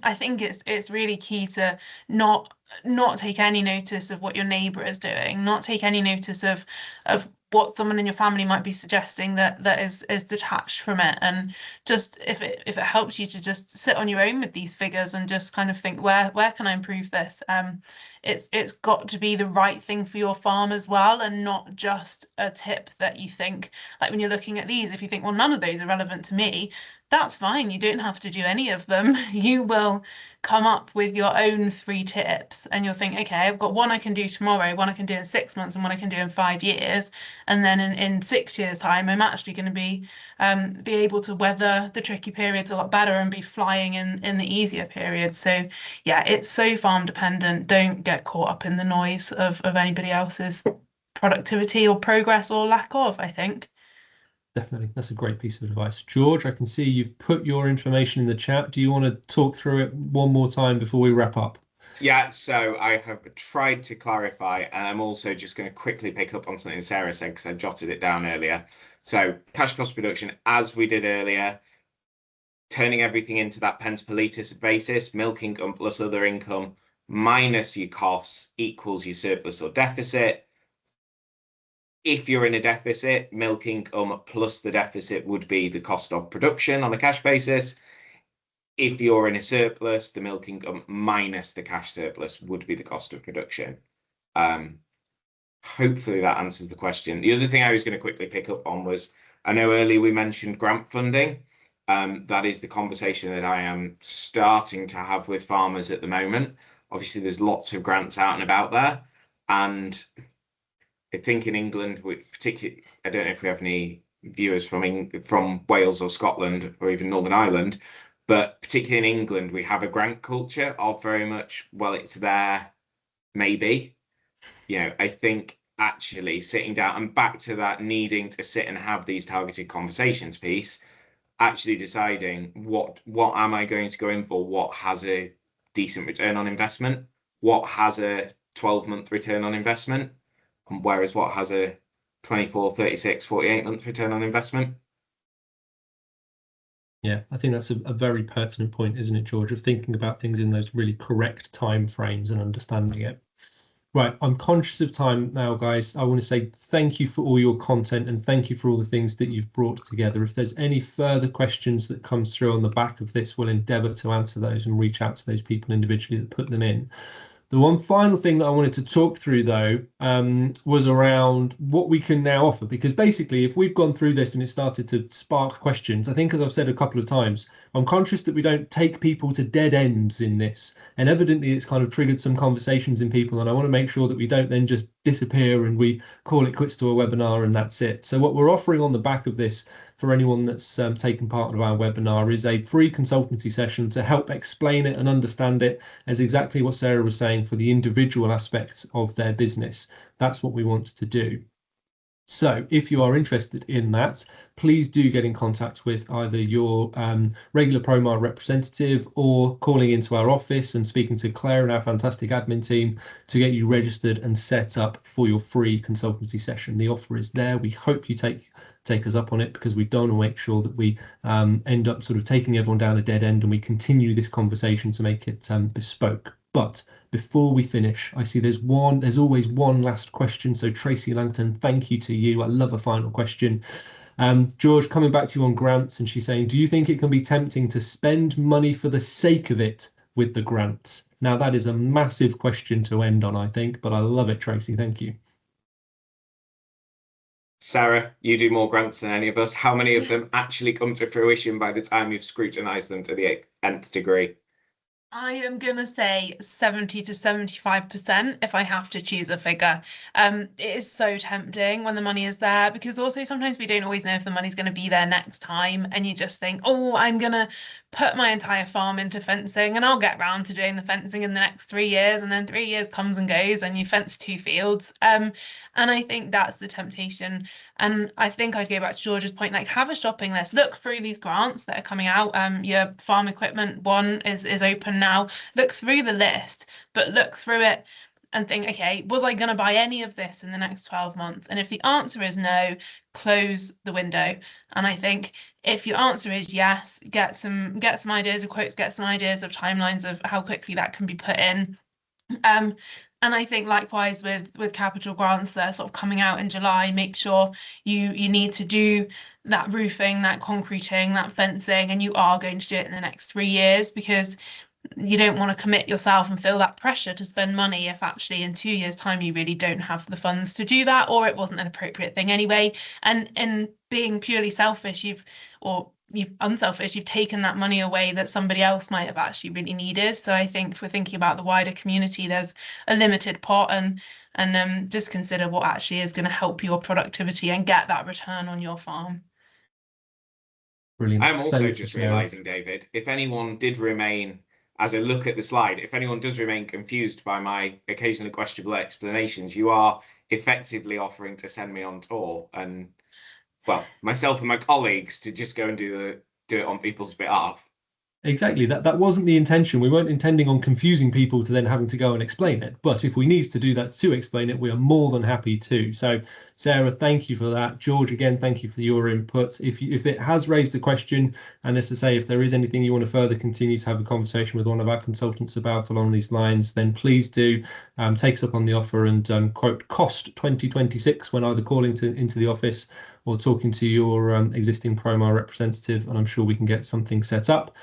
I think it's really key to not take any notice of what your neighbour is doing, not take any notice of what someone in your family might be suggesting that is detached from it. And just if it helps you to just sit on your own with these figures and just kind of think, where can I improve this? It's got to be the right thing for your farm as well, and not just a tip that you think, like when you're looking at these, if you think, well, none of those are relevant to me, that's fine. You don't have to do any of them. You will come up with your own 3 tips, and you'll think, okay, I've got one I can do tomorrow, one I can do in 6 months, and one I can do in 5 years. And then in 6 years' time, I'm actually going to be able to weather the tricky periods a lot better and be flying in the easier periods. So yeah, it's so farm dependent. Don't get caught up in the noise of anybody else's productivity or progress or lack of, I think. Definitely. That's a great piece of advice. George, I can see you've put your information in the chat. Do you want to talk through it one more time before we wrap up? Yeah, so I have tried to clarify, and I'm also just going to quickly pick up on something Sarah said because I jotted it down earlier. So cash cost reduction, as we did earlier, turning everything into that pence per litre basis, milk income plus other income minus your costs equals your surplus or deficit. If you're in a deficit, milk income plus the deficit would be the cost of production on a cash basis. If you're in a surplus, the milk income minus the cash surplus would be the cost of production. Hopefully that answers the question. The other thing I was going to quickly pick up on was, I know earlier we mentioned grant funding. That is the conversation that I am starting to have with farmers at the moment. Obviously, there's lots of grants out and about there. And I think in England, particularly, I don't know if we have any viewers from Wales or Scotland or even Northern Ireland, but particularly in England, we have a grant culture of very much, well, it's there, maybe. I think actually sitting down and back to that needing to sit and have these targeted conversations piece, actually deciding what am I going to go in for, what has a decent return on investment, what has a 12-month return on investment, whereas what has a 24, 36, 48-month return on investment. Yeah, I think that's a very pertinent point, isn't it, George, of thinking about things in those really correct time frames and understanding it. Right, I'm conscious of time now, guys. I want to say thank you for all your content and thank you for all the things that you've brought together. If there's any further questions that comes through on the back of this, we'll endeavour to answer those and reach out to those people individually that put them in. The one final thing that I wanted to talk through, though, was around what we can now offer. Because basically, if we've gone through this and it started to spark questions, I think, as I've said a couple of times, I'm conscious that we don't take people to dead ends in this. And evidently, it's kind of triggered some conversations in people. And I want to make sure that we don't then just disappear and we call it quits to a webinar and that's it. So what we're offering on the back of this for anyone that's taken part of our webinar is a free consultancy session to help explain it and understand it as exactly what Sarah was saying for the individual aspects of their business. That's what we want to do. So if you are interested in that, please do get in contact with either your regular Promar representative or calling into our office and speaking to Claire and our fantastic admin team to get you registered and set up for your free consultancy session. The offer is there. We hope you take us up on it, because we don't want to make sure that we end up sort of taking everyone down a dead end, and we continue this conversation to make it bespoke. But before we finish, I see there's always one last question. So Tracy Langton, thank you to you. I love a final question. George, coming back to you on grants, and she's saying, do you think it can be tempting to spend money for the sake of it with the grants? Now, that is a massive question to end on, I think, but I love it, Tracy. Thank you. Sarah, you do more grants than any of us. How many of them actually come to fruition by the time you've scrutinised them to the nth degree? I am going to say 70 to 75% if I have to choose a figure. It is so tempting when the money is there, because also sometimes we don't always know if the money's going to be there next time, and you just think, oh, I'm going to put my entire farm into fencing and I'll get round to doing the fencing in the next 3 years, and then 3 years comes and goes and you fence 2 fields. And I think that's the temptation. And I think I'd go back to George's point, like, have a shopping list, look through these grants that are coming out. Your farm equipment one is open now. Look through the list, but look through it and think, okay, was I going to buy any of this in the next 12 months? And if the answer is no, close the window. And I think if your answer is yes, get some ideas of quotes, get some ideas of timelines of how quickly that can be put in. And I think likewise with capital grants that are sort of coming out in July, make sure you need to do that roofing, that concreting, that fencing, and you are going to do it in the next 3 years, because you don't want to commit yourself and feel that pressure to spend money if actually in 2 years' time you really don't have the funds to do that, or it wasn't an appropriate thing anyway. And in being purely selfish, you've unselfish, you've taken that money away that somebody else might have actually really needed. So I think if we're thinking about the wider community, there's a limited pot, and just consider what actually is going to help your productivity and get that return on your farm. Brilliant. I'm also just realising, David, if anyone did remain, as I look at the slide, if anyone does remain confused by my occasionally questionable explanations, you are effectively offering to send me on tour, and well, myself and my colleagues to just go and do it on people's behalf. Exactly. That wasn't the intention. We weren't intending on confusing people to then having to go and explain it. But if we need to do that to explain it, we are more than happy to. So, Sarah, thank you for that. George, again, thank you for your input. If it has raised a question, and as to say, if there is anything you want to further continue to have a conversation with one of our consultants about along these lines, then please do take us up on the offer and quote cost 2026 when either calling into the office or talking to your existing Promar representative, and I'm sure we can get something set up.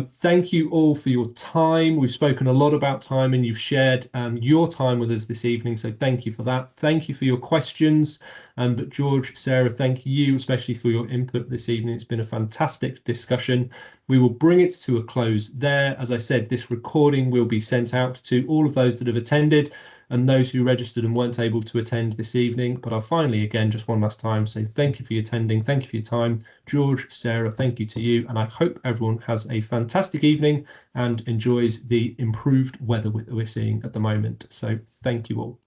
Thank you all for your time. We've spoken a lot about time, and you've shared your time with us this evening, so thank you for that. Thank you for your questions. But George, Sarah, thank you especially for your input this evening. It's been a fantastic discussion. We will bring it to a close there. As I said, this recording will be sent out to all of those that have attended and those who registered and weren't able to attend this evening. But I'll finally, again, just one last time, say thank you for your attending. Thank you for your time. George, Sarah, thank you to you. And I hope everyone has a fantastic evening and enjoys the improved weather we're seeing at the moment. So thank you all.